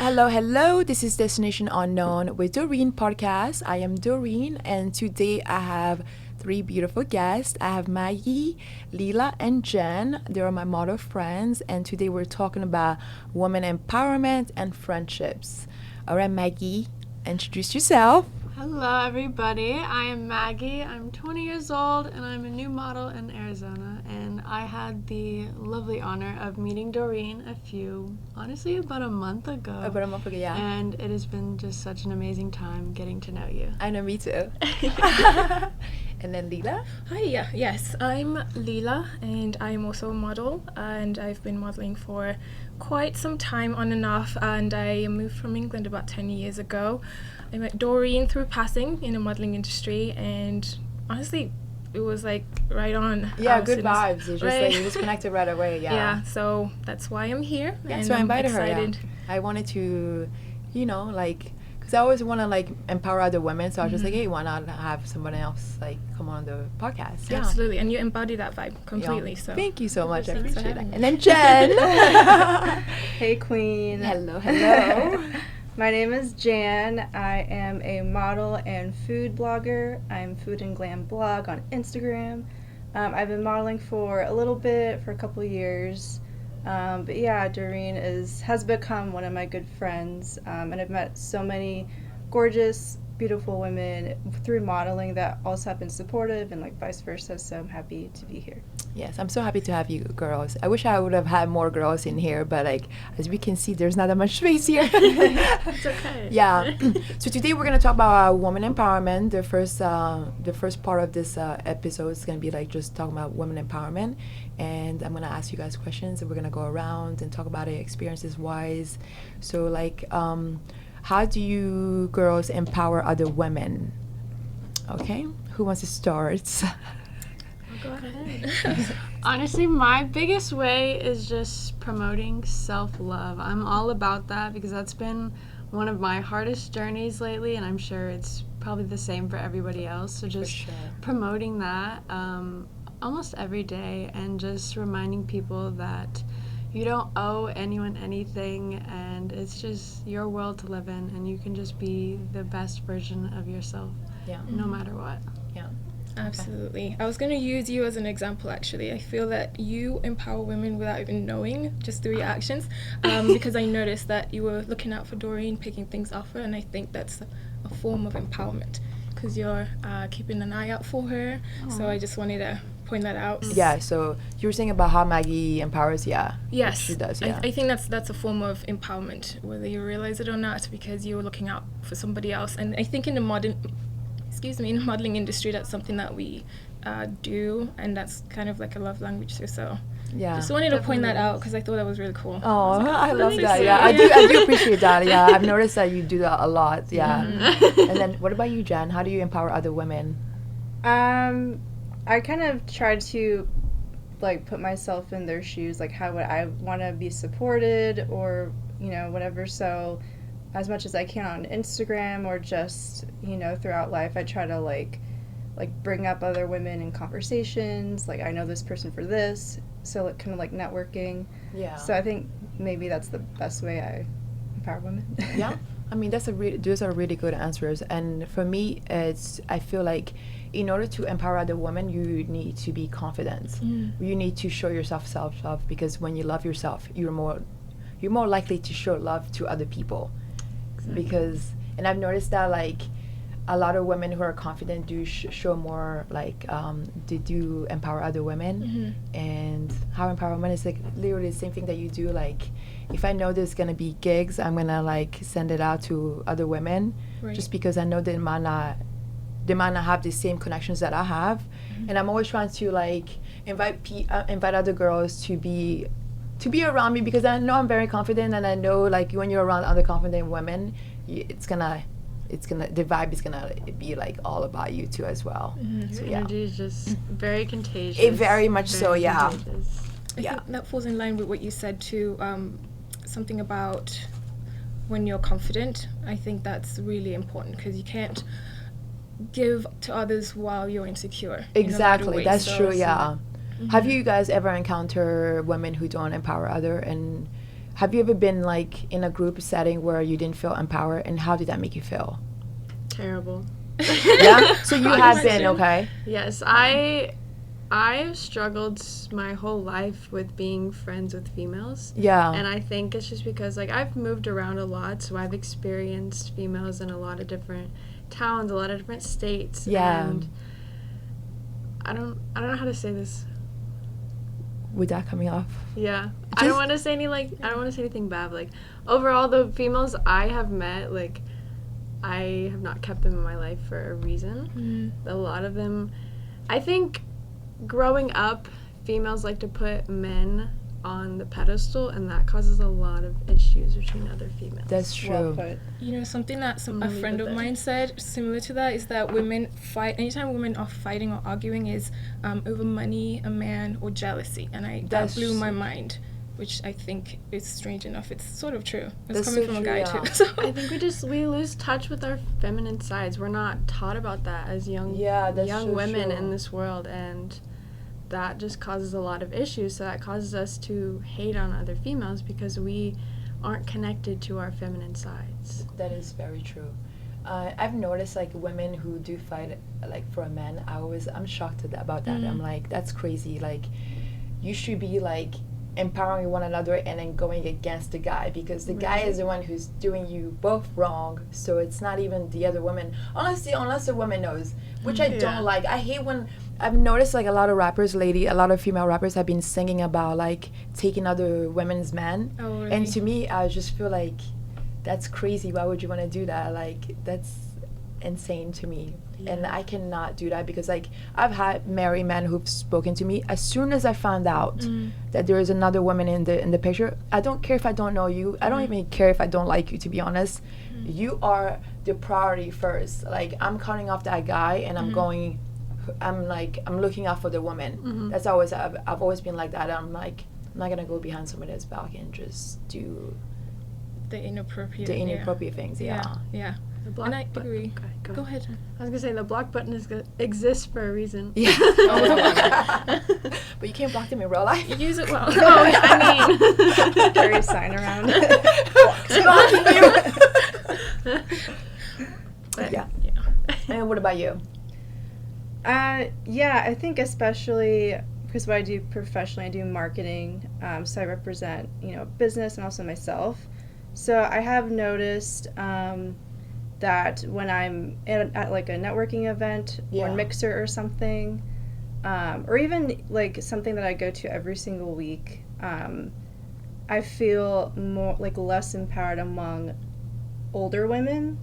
Hello. This is Destination Unknown with Doreen podcast. I am Doreen, and today I have three beautiful guests. I have Maggie, Lila, and Jen. They are my model friends, and today we're talking about women empowerment and friendships. All right, Maggie, introduce yourself. Hello, everybody. I am Maggie. I'm 20 years old, and I'm a new model in Arizona. And I had the lovely honor of meeting Doreen about a month ago. Yeah. And it has been just such an amazing time getting to know you. I know, me too. And then Lila? Hi, yes, I'm Lila, and I'm also a model, and I've been modeling for quite some time on and off, and I moved from England about 10 years ago. I met Doreen through passing in the modeling industry, and honestly, it was like right on. Yeah, good vibes. It's just like you just connected right away. Yeah, so that's why I'm here. Yeah, and so I invited her. Yeah. I wanted to, because I always want to empower other women. So I was just like, hey, why not have someone else come on the podcast? Yeah. Absolutely, and you embody that vibe completely. So thank you so much. I appreciate it. And then Jen. Hey, Queen. Hello. My name is Jan. I am a model and food blogger. I'm Food and Glam Blog on Instagram. I've been modeling for a little bit, for a couple years. But yeah, Doreen has become one of my good friends. And I've met so many gorgeous, beautiful women through modeling that also have been supportive and vice versa. So I'm happy to be here. Yes, I'm so happy to have you girls. I wish I would have had more girls in here, but as we can see, there's not that much space here. It's okay. Yeah. So today we're gonna talk about women empowerment. The first part of this episode is gonna be just talking about women empowerment, and I'm gonna ask you guys questions, and we're gonna go around and talk about it experiences wise. So how do you girls empower other women? Okay, who wants to start? Go ahead. Honestly, my biggest way is just promoting self-love. I'm all about that because that's been one of my hardest journeys lately, and I'm sure it's probably the same for everybody else. So just promoting that almost every day, and just reminding people that you don't owe anyone anything, and it's just your world to live in, and you can just be the best version of yourself, no matter what. Yeah. Absolutely. I was going to use you as an example, actually. I feel that you empower women without even knowing, just through your actions, because I noticed that you were looking out for Doreen, picking things off her, and I think that's a form of empowerment, because you're keeping an eye out for her. Aww. So I just wanted to point that out. Yeah, so you were saying about how Maggie empowers, Yes. She does, yeah. I think that's a form of empowerment, whether you realize it or not, because you're looking out for somebody else. And I think in the modeling industry, that's something that we do, and that's kind of like a love language too. So yeah, just wanted to point that out because I thought that was really cool. Oh, I love that. Yeah, I do appreciate that. Yeah, I've noticed that you do that a lot. Yeah. Mm-hmm. And then what about you, Jen? How do you empower other women? I kind of try to put myself in their shoes. How would I want to be supported, or whatever. So as much as I can on Instagram, or just throughout life, I try to bring up other women in conversations. I know this person for this, so kind of networking. Yeah. So I think maybe that's the best way I empower women. Yeah, I mean those are really good answers. And for me, I feel like in order to empower other women, you need to be confident. Mm. You need to show yourself self-love, because when you love yourself, you're more likely to show love to other people. Exactly. And I've noticed that a lot of women who are confident do show more they do empower other women. Mm-hmm. And how empowerment is literally the same thing that you do. If I know there's gonna be gigs, I'm gonna send it out to other women, right, just because I know they might not have the same connections that I have. Mm-hmm. And I'm always trying to invite other girls to be around me, because I know I'm very confident, and I know when you're around other confident women, the vibe is gonna be all about you too as well. Mm-hmm. So, energy is just very contagious. It very much so, yeah. I think that falls in line with what you said too. Something about when you're confident. I think that's really important, because you can't give to others while you're insecure. Exactly, that's true. Yeah. Mm-hmm. Have you guys ever encountered women who don't empower other, and Have you ever been like in a group setting where you didn't feel empowered, and how did that make you feel? Terrible. Yeah. So you have been okay. Yes, I've struggled my whole life with being friends with females. Yeah. And I think it's just because, like, I've moved around a lot, so I've experienced females in a lot of different towns, a lot of different states. Yeah. And I don't know how to say this. With that coming off. Yeah. I don't want to say anything bad. Like, overall, the females I have met, like, I have not kept them in my life for a reason. A lot of them, I think, growing up, females like to put men on the pedestal, and that causes a lot of issues between other females. That's true. Well put. Something that a friend of mine said similar to that is that women fight, anytime women are fighting or arguing, is over money, a man, or jealousy. And that blew my mind, which I think is strange enough. It's sort of true. It's coming from a guy too. So. I think we lose touch with our feminine sides. We're not taught about that as young women in this world, and that just causes a lot of issues. So that causes us to hate on other females because we aren't connected to our feminine sides. That is very true. I've noticed like women who do fight like for a man. I'm shocked about that. I'm like, that's crazy. Like, you should be like empowering one another and then going against the guy, because the guy is the one who's doing you both wrong. So it's not even the other woman, unless the woman knows, which I don't like. I hate when I've noticed like a lot of female rappers have been singing about like taking other women's men. Oh, really? And to me, I just feel like that's crazy. Why would you want to do that? Like, that's insane to me. And I cannot do that, because like I've had married men who've spoken to me. As soon as I found out that there is another woman in the picture, I don't care if I don't know you. I don't even care if I don't like you, to be honest. You are the priority first. Like, I'm cutting off that guy, and I'm looking out for the woman. That's always, I've always been like that. I'm like, I'm not gonna go behind somebody's back and just do the inappropriate things. Yeah. And I agree. Go ahead. I was gonna say the block button exists for a reason. Yeah. But you can't block them in real life. Use it well. Oh, I mean, Carry a sign around. Yeah. And what about you? Yeah, I think especially because what I do professionally, I do marketing, so I represent, business and also myself. So I have noticed that when I'm at like a networking event or mixer or something, or even like something that I go to every single week, I feel more like less empowered among older women.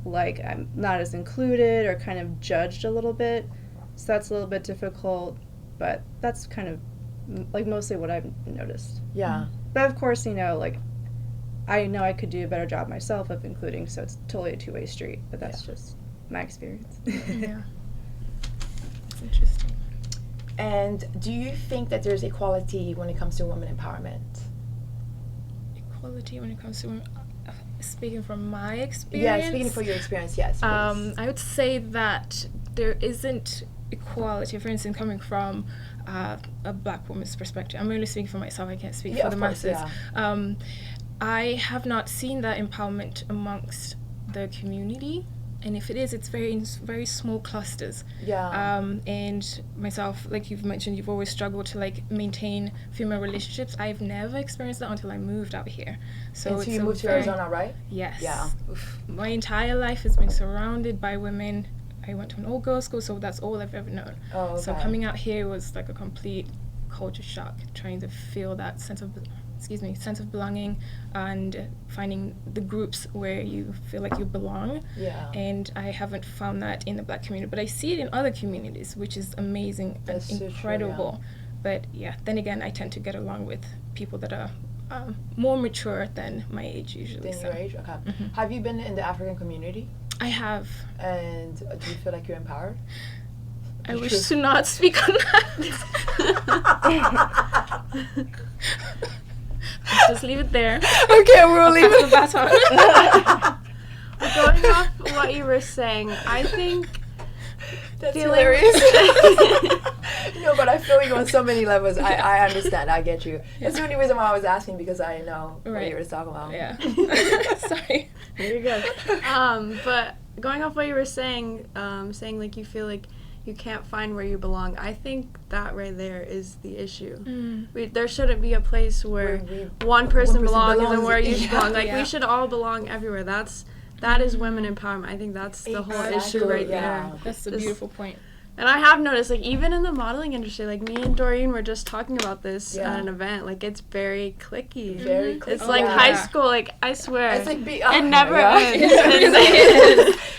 Like, I'm not as included or kind of judged a little bit. So that's a little bit difficult, but that's kind of like mostly what I've noticed. Yeah. But of course, like, I know I could do a better job myself of including, so it's totally a two-way street, but that's just my experience. Yeah. That's interesting. And do you think that there's equality when it comes to women empowerment? Equality when it comes to women, speaking from my experience? Yeah, speaking for your experience, yes. Please. I would say that there isn't equality, for instance, coming from a black woman's perspective. I'm only speaking for myself, I can't speak for the masses. Yeah. I have not seen that empowerment amongst the community, and if it is, it's very small clusters. Yeah. And myself, like you've mentioned, you've always struggled to like maintain female relationships. I've never experienced that until I moved out here. So you moved to Arizona, right? Yes. Yeah. My entire life has been surrounded by women. I went to an all-girls school, so that's all I've ever known. Oh, okay. So coming out here was like a complete culture shock, trying to feel that sense of belonging and finding the groups where you feel like you belong. Yeah. And I haven't found that in the black community, but I see it in other communities, which is amazing and incredible. So true, yeah. But yeah, then again, I tend to get along with people that are more mature than my age usually. Than your age? Okay. Mm-hmm. Have you been in the African community? I have. And do you feel like you're empowered? I wish to not speak on that. Let's just leave it there. Okay, we'll leave it. Going off what you were saying, I think That's feeling hilarious. No, but I feel you on so many levels. I understand. I get you. That's the only reason why I was asking, because I know what you were talking about. Yeah. Sorry. You're good. But going off what you were saying, saying like you feel like you can't find where you belong, I think that right there is the issue. There shouldn't be a place where one person belongs and where you belong. Like, we should all belong everywhere. That is women empowerment. I think that's the whole issue right there. That's a beautiful point. And I have noticed, like, even in the modeling industry, like, me and Doreen were just talking about this at an event. Like, it's very cliquey. Very cliquey. It's like high school. Like, I swear. It's like it never ends.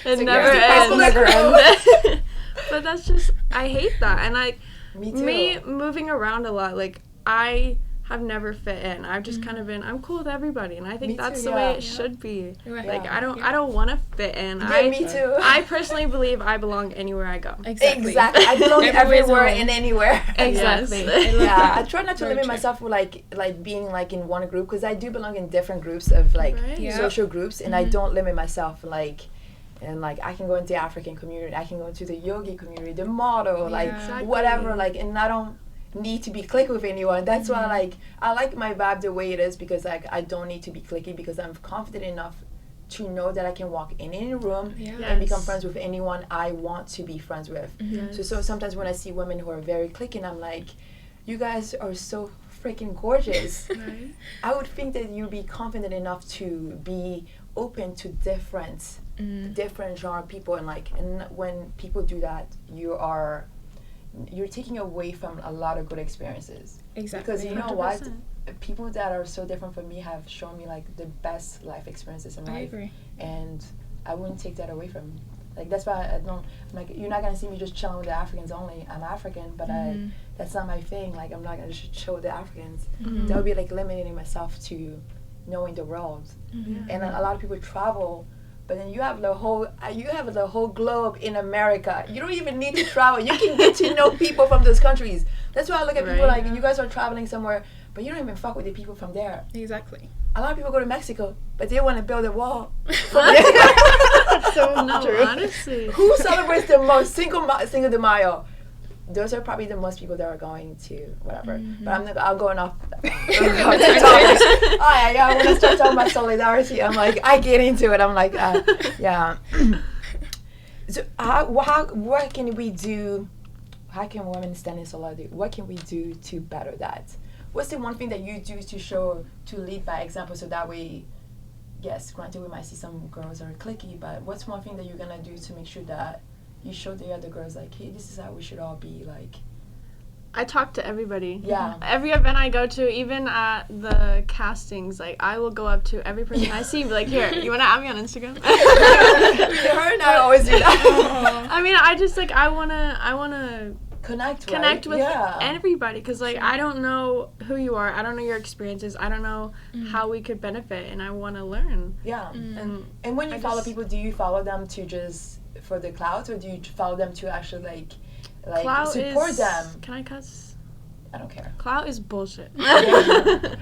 It never ends. But that's just, I hate that. And me moving around a lot, like, I have never fit in. I've just kind of been, I'm cool with everybody, and I think that's the way it should be. Right. Like, I don't want to fit in. Me too. I personally believe I belong anywhere I go. Exactly. I belong everywhere and anywhere. Exactly. Yeah, I try not to limit myself with like being like in one group, because I do belong in different groups of like social groups, and I don't limit myself like. And like, I can go into the African community, I can go into the yogi community, the model, whatever, like, and I don't need to be clicky with anyone. That's why like I like my vibe the way it is, because like I don't need to be clicky, because I'm confident enough to know that I can walk in any room and become friends with anyone I want to be friends with. So sometimes when I see women who are very clicky, I'm like, you guys are so freaking gorgeous. I would think that you'd be confident enough to be open to different genre people, and like, and when people do that, you're taking away from a lot of good experiences. Exactly. Because you know 100%. What, people that are so different from me have shown me like the best life experiences in life. I agree. And I wouldn't take that away from me. Like, that's why I'm like, you're not gonna see me just chilling with the Africans only. I'm African, but that's not my thing. Like, I'm not gonna just chill with the Africans. That would be like limiting myself to knowing the world. And then a lot of people travel, but then you have the whole globe in America. You don't even need to travel. You can get to know people from those countries. That's why I look at people like, you guys are traveling somewhere, but you don't even fuck with the people from there. Exactly. A lot of people go to Mexico, but they want to build a wall. So true. Honestly. Who celebrates the most Cinco de Mayo? Those are probably the most people that are going to whatever. But I'm going off. I want to start talking about solidarity. I'm like, I get into it. I'm like, yeah. So what can we do? How can women stand in solidarity? What can we do to better that? What's the one thing that you do to lead by example, so that way, yes, granted we might see some girls that are cliquey, but what's one thing that you're gonna do to make sure that you show the other girls like, hey, this is how we should all be like? I talk to everybody. Yeah. Every event I go to, even at the castings, like, I will go up to every person I see and be like, here, you want to add me on Instagram? Her and I always do that. I mean, I just, like, I want to connect with everybody, because like, I don't know who you are, I don't know your experiences, I don't know how we could benefit, and I want to learn. And when you follow people, do you follow them to just for the clout, or do you follow them to actually like support them? Can I cuss? I don't care. Clout is bullshit. Because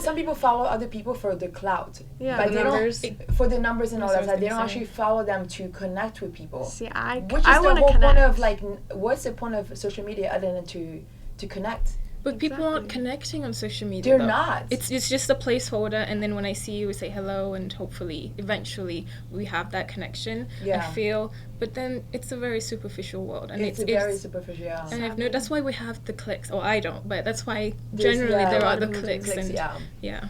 some people follow other people for the clout. Yeah, but the numbers. For the numbers and all that. They don't actually follow them to connect with people. See, which is I the whole connect. point of like, what's the point of social media other than to connect? But people aren't connecting on social media. They're not. It's just a placeholder, and then when I see you, we say hello, and hopefully, eventually, we have that connection. I feel, but then it's a very superficial world, and it's very superficial. Yeah. And I've that's why we have the clicks. Or I don't, but that's why generally there are the clicks, and yeah.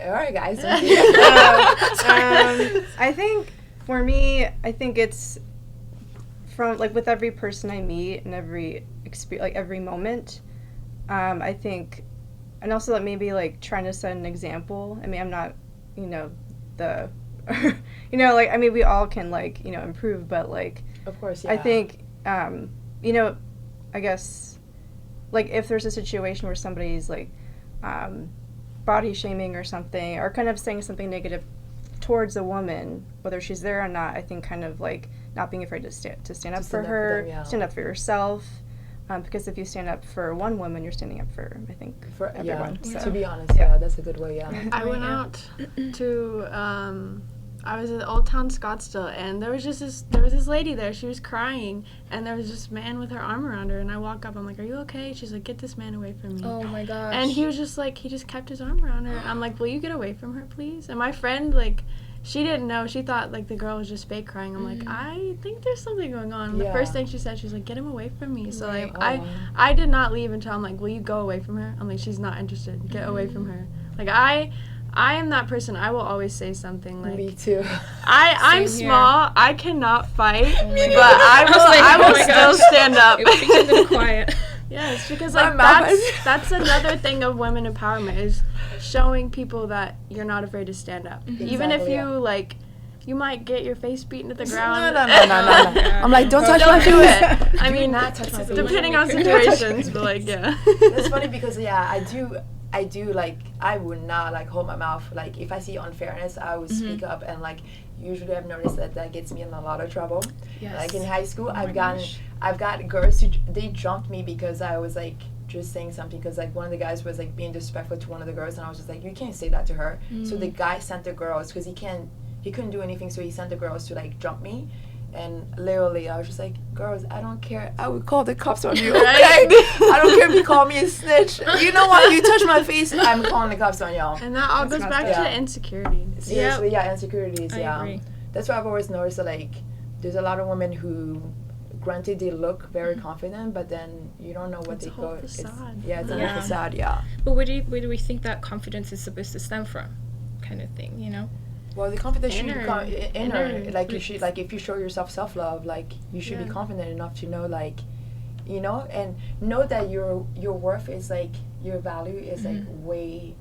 All right, guys. I think for me, it's from like with every person I meet and every every moment, I think, and also like maybe like trying to set an example. I mean, I'm not, the, like, I mean, we all can like, improve, but like, of course, I think, I guess, like if there's a situation where somebody's like, body shaming or something, or kind of saying something negative towards a woman, whether she's there or not, I think kind of like not being afraid to stand up for her, stand up for yourself, because if you stand up for one woman, you're standing up for, I think, for everyone. So. To be honest, that's a good way. I went out to I was at Old Town Scottsdale, and there was this lady there. She was crying, and there was this man with her arm around her. And I walk up, I'm like, "Are you okay?" She's like, "Get this man away from me." Oh my gosh. And he was just like, he just kept his arm around her. I'm like, "Will you get away from her, please?" And my friend, like, she didn't know. She thought, like, the girl was just fake crying. I'm like, I think there's something going on. And the first thing she said, she's like, "Get him away from me." So, like, I did not leave until I'm like, "Will you go away from her?" I'm like, "She's not interested. Get away from her." Like, I am that person. I will always say something. Like, Me too. I'm Same here. small. I cannot fight, Oh my but God. I will oh my still gosh. stand up. It was been quiet. Yes, because My like mouth that's another thing of women empowerment is showing people that you're not afraid to stand up, even if Exactly, you yeah. like. You might get your face beaten to the No, ground. no, no, no, no, no. I'm like, don't touch my Don't do face. it. I mean, not touch my face. depending on Do not touch situations, but like, yeah. It's funny because I do like I would not like hold my mouth. Like if I see unfairness, I would speak up, and like usually I've noticed that gets me in a lot of trouble. Yes. Like in high school, Oh my gosh. I've got girls who they jumped me because I was like just saying something because like one of the guys was like being disrespectful to one of the girls, and I was just like, you can't say that to her. So the guy sent the girls because he couldn't do anything, so he sent the girls to like jump me. And literally, I was just like, girls, I don't care. I would call the cops on you, okay? Right? I don't care if you call me a snitch. You know what? You touch my face, I'm calling the cops on y'all. And that all goes That's back messed up. to insecurity. Seriously, yeah, insecurities, I yeah. agree. That's why I've always noticed that, like, there's a lot of women who, granted, they look very confident, but then you don't know what It's they a whole go. facade. It's a Yeah. whole facade, yeah. But where do we think that confidence is supposed to stem from? Kind of thing, you know? Well, the confidence should Inner- come inner. inner Like you should, like if you show yourself self-love, like you should be Yeah. confident enough to know, like, you know, and know that your worth is like your value is like way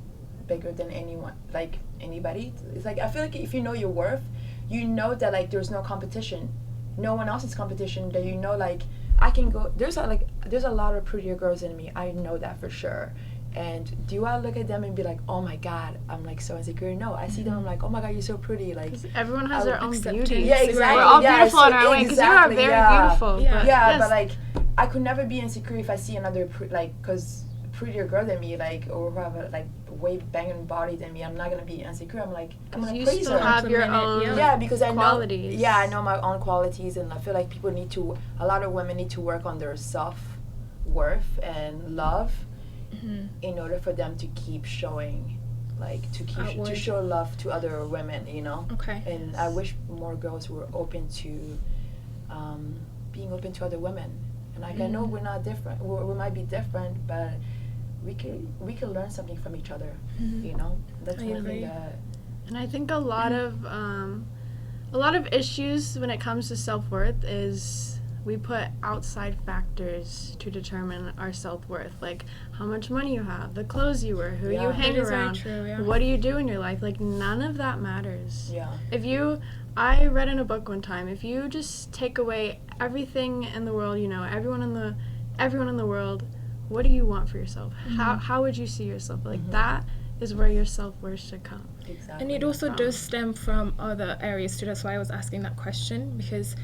bigger than anyone, like anybody. It's like I feel like if you know your worth, you know that like there's no competition, no one else's competition. That you know like I can go. There's a lot of prettier girls than me. I know that for sure. And do I look at them and be like, oh my god, I'm like so insecure? No, I see them, I'm like, oh my god, you're so pretty. Like, 'Cause everyone has I their would own accept beauty. it. yeah, exactly. We're all yeah, beautiful so in our way because you are exactly, very yeah. beautiful. Yeah. But Yeah, yes, but like I could never be insecure if I see another cause prettier girl than me, like, or who have a like way banging body than me. I'm not gonna be insecure. I'm like, I'm 'cause gonna you praise still her. have your Compliment it, own. Yeah, because I know. qualities. Yeah, I know my own qualities, and I feel like people need to. A lot of women need to work on their self-worth and love in order for them to keep showing, like to Outward. show love to other women. You know. Okay. And I wish more girls were open to being open to other women. And like I know we're not different. We might be different, but we can learn something from each other. You know, that's I one agree. thing that. And I think a lot of issues when it comes to self-worth is we put outside factors to determine our self-worth, like how much money you have, the clothes you wear, who Yeah. you hang That is very around, true, yeah. what do you do in your life. Like none of that matters. Yeah. I read in a book one time, if you just take away everything in the world, you know, everyone in the world, what do you want for yourself? How would you see yourself? Like that is where your self-worth should come. Exactly. And it also does stem from other areas too. That's why I was asking that question, because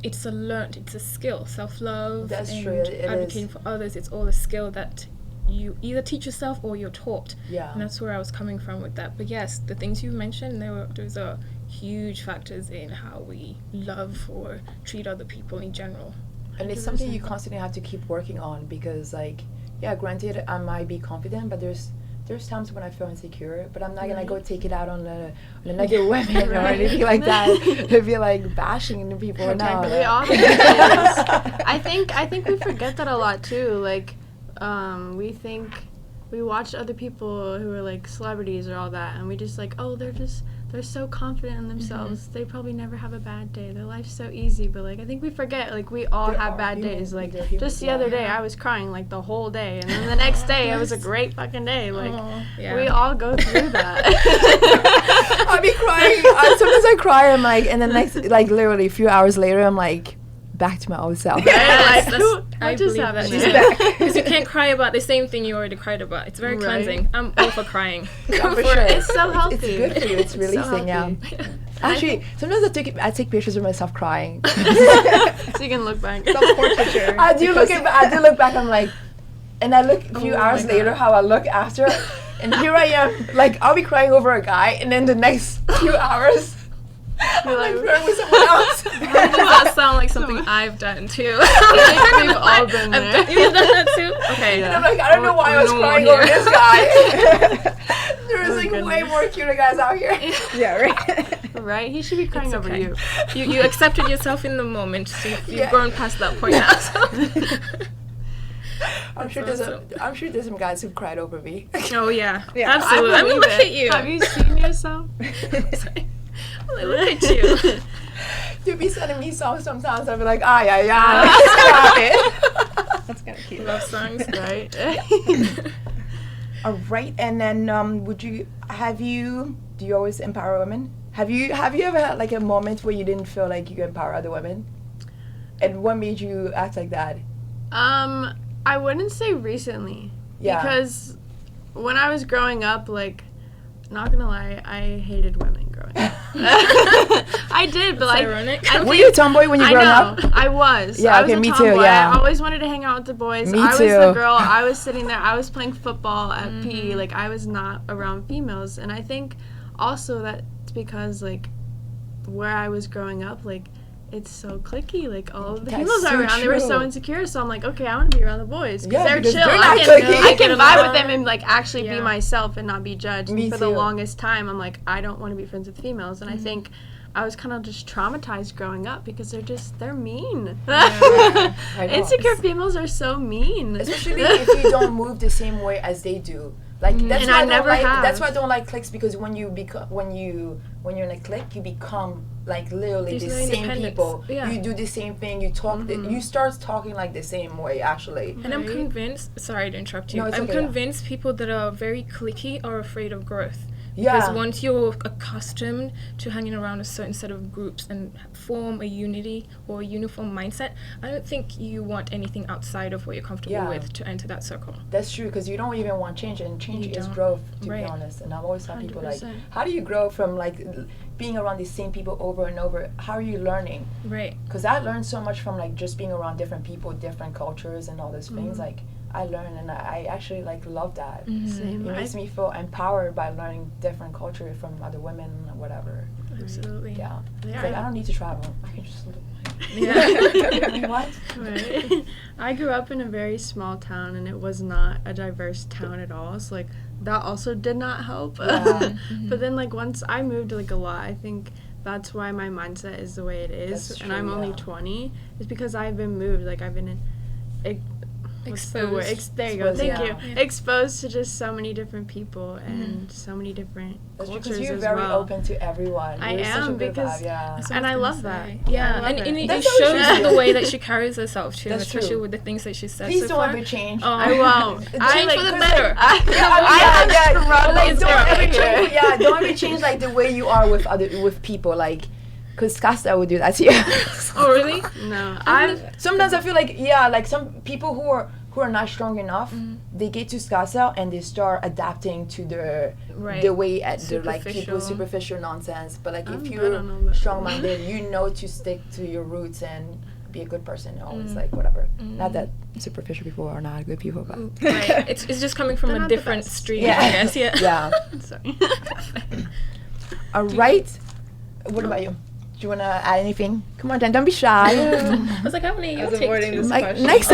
it's a skill. Self-love That's and true, it advocating is. for others, it's all a skill that you either teach yourself or you're taught. Yeah. And that's where I was coming from with that. But yes, the things you mentioned, those are huge factors in how we love or treat other people in general. And it's something you constantly have to keep working on because, like, yeah, granted, I might be confident, but there's times when I feel insecure, but I'm not gonna go take it out on another women or anything like that. It'd be like bashing into people. Okay, No, We all have I think we forget that a lot too. Like, we think we watch other people who are like celebrities or all that, and we just like, oh, they're so confident in themselves. They probably never have a bad day. Their life's so easy. But like, I think we forget, like, we all They're have all bad human. days. Like, They're human, just the yeah. other day, I was crying like the whole day, and then the next day, it was a great fucking day. Like, yeah. we all go through that. I'll be crying. Sometimes I cry. I'm like, and then next, like, literally a few hours later, I'm like, back to my old self. Like, That's- what I just believe that. happened? She's Yeah. back. Because you can't cry about the same thing you already cried about. It's very Right. cleansing. I'm all for crying. Yeah, for For- sure. it's so healthy. It's good for you. It's so releasing. Yeah. healthy. Actually, sometimes I take pictures of myself crying. So you can look back. Self-portraiture. I do look back. I'm like, and I look a few hours later how I look after, and here I am. Like I'll be crying over a guy, and then the next few hours, like flirting with someone else. Why does that sound like something I've done too? We've all been there. You've done that too? Okay. And I'm like, I don't know why I was crying over this guy. There's like way more cuter guys out here. Yeah, right. Right? He should be crying over okay. you. You accepted yourself in the moment, so you've grown past that point now. So. I'm sure there's some guys who've cried over me. Oh yeah, Yeah. absolutely. I mean, look at you. Have you seen yourself? Look at you. You'll be sending me songs sometimes. I'll be like, stop it. That's kind of cute. Love songs. Right? All right, and then do you always empower women? Have you ever had like a moment where you didn't feel like you could empower other women? And what made you act like that? I wouldn't say recently. Yeah. Because when I was growing up, like, not gonna lie, I hated women growing up. I did, but like, ironic. Were you a tomboy when you growing up? I was. Yeah, I was okay, a me tomboy. too, yeah. I always wanted to hang out with the boys. Me I was too. the girl. I was sitting there. I was playing football at PE. Like, I was not around females. And I think also that's because, like, where I was growing up, like, it's so cliquey. Like, all of the That's females so are around, they were so true. insecure. So I'm like, okay, I want to be around the boys because Yeah, they're because chill. they're not I cliquey. can vibe with them and like actually be Yeah. myself and not be judged. Me and for the too. longest time, I'm like, I don't want to be friends with females. And I think I was kind of just traumatized growing up because they're mean. I know. Insecure females are so mean. Especially if you don't move the same way as they do. Like that's And why I don't never like, have. That's why I don't like cliques, because when you're in a clique, you become like literally There's the no same independence. people. Yeah. You do the same thing. You talk. You start talking like the same way. Actually, And I'm Right. convinced, sorry to interrupt you, No, it's I'm okay, yeah. convinced people that are very cliquey are afraid of growth. yeah. Because once you're accustomed to hanging around a certain set of groups and form a unity or a uniform mindset, I don't think you want anything outside of what you're comfortable Yeah. with to enter that circle. That's true, because you don't even want change, and change You is don't. growth, to Right. be honest. And I've always tell people, like, 100%. how do you grow from like being around the same people over and over? How are you learning? Right. Because I learned so much from like just being around different people, different cultures, and all those things. Like I learned, and I actually like love that. Same. It makes me feel empowered by learning different culture from other women or whatever. Absolutely. Yeah. It's Yeah. like I don't need to travel. I can just live. Yeah. Like, what? Right. I grew up in a very small town and it was not a diverse town at all. So like that also did not help. Yeah. But then like once I moved like a lot, I think that's why my mindset is the way it is. That's and true, I'm only yeah. 20. It's because I've been moved. Like I've been what's the word? Exposed. There you go. Exposed, Thank yeah. you. Exposed to just so many different people and so many different That's true, cultures because you're as very well. open to everyone. I You're such a am, good because- vibe, yeah. That's what And was I gonna love say. that. Yeah, I love and it. it That's shows always the good. way that she carries herself too, That's especially true. with the things that she said Please so don't far. ever change. Oh. I won't. I Change like for the better. Like, don't ever here. change. Yeah, don't ever change like the way you are with people. Like, because Casta would do that to you. Oh, really? No, Sometimes I feel like like some people who are not strong enough, they get to Scasa and they start adapting to Right. the way the like Superficial. people superficial nonsense. But like if I you're don't know that. strong-minded, you know to stick to your roots and be a good person. Always like whatever. Not that superficial people are not good people, but Right. It's just coming from They're a not the different best. stream, Yeah. I guess. Yeah. yeah. sorry. All right. What about you? Do you want to add anything? Come on, Dan. Don't be shy. I was like, how many I you was take? avoiding this Like question. next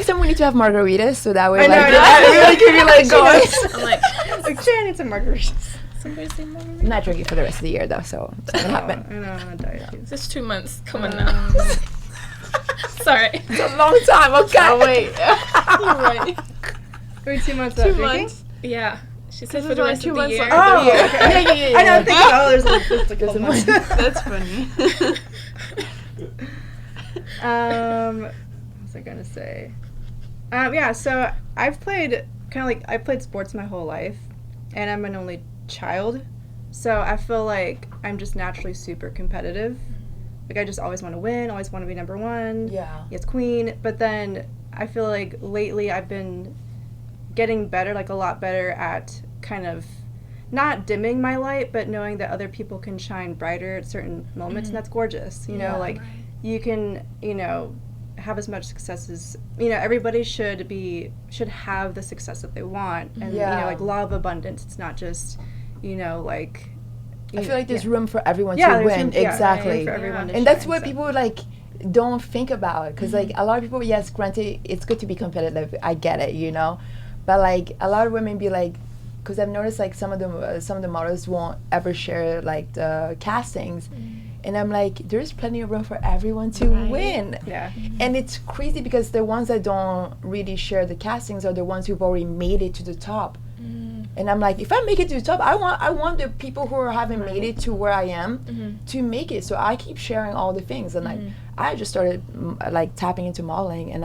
time we need to have margaritas, so that way I know, like I know. really keep you like going. I'm like, Like, Jen, I need some margaritas. somebody say more? I'm not drinking for the rest of the year though, so it's not gonna happen. I know, I'm on a diet too. It's 2 months. Come on now. Sorry. It's a long time. Okay. Oh wait. You're right. Wait, 2 months 2 without drinking? months. Yeah. She said This for is the like rest 2 of the months year. left. Oh, Yeah. yeah. I know, I'm thinking, oh, there's like 12 months. That's funny. What was I gonna say? Yeah, so I've played I played sports my whole life, and I'm an only child, so I feel like I'm just naturally super competitive. Like I just always want to win, always want to be number one. Yeah. Yes, queen. But then I feel like lately I've been getting better, like a lot better at kind of not dimming my light, but knowing that other people can shine brighter at certain moments, and that's gorgeous. You know, Yeah. like you can, have as much success as everybody should have the success that they want, and Yeah. like law of abundance. It's not just like I feel like there's room for everyone Yeah, to there's win. room- yeah, Exactly. room for everyone to And that's shine, what so. people like don't think about, because like a lot of people, yes, granted, it's good to be competitive. I get it, you know, but like a lot of women be like, because I've noticed like some of the models won't ever share like the castings, and I'm like, there's plenty of room for everyone to win. Yeah. And it's crazy because the ones that don't really share the castings are the ones who've already made it to the top. And I'm like, if I make it to the top, I want the people who haven't made it to where I am to make it. So I keep sharing all the things, and like I just started like tapping into modeling, and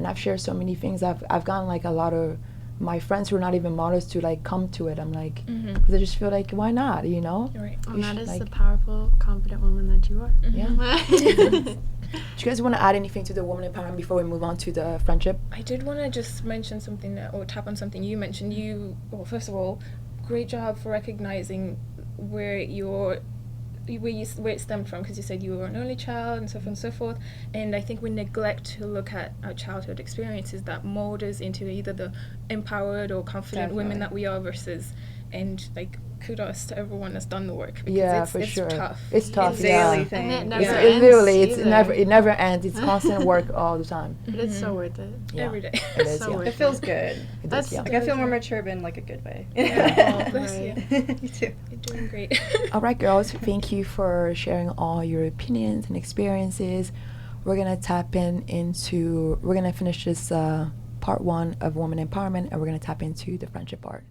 I've shared so many things. I've gotten like a lot of my friends who are not even models to like come to it. I'm like, because I just feel like, why not, you know? Right. And that is like, the powerful, confident woman that you are. Yeah. Do you guys want to add anything to the woman empowerment before we move on to the friendship? I did want to just mention something or tap on something you mentioned. Well, first of all, great job for recognizing where it stemmed from, because you said you were an only child and so forth and so forth. And I think we neglect to look at our childhood experiences that mold us into either the empowered or confident women that we are versus, and like kudos to everyone that's done the work, because it's tough. It's tough. It's yeah. daily thing. And it never It ends literally, either. it never ends. It's constant work all the time. But it's so worth it. Yeah. Every day. It is. So Yeah. worth It feels good. It That's does, yeah. Like I feel more mature, but in like a good way. Oh, bless you. You too. You're doing great. All right, girls. Thank you for sharing all your opinions and experiences. We're gonna we're gonna finish this part 1 of woman empowerment, and we're gonna tap into the friendship part.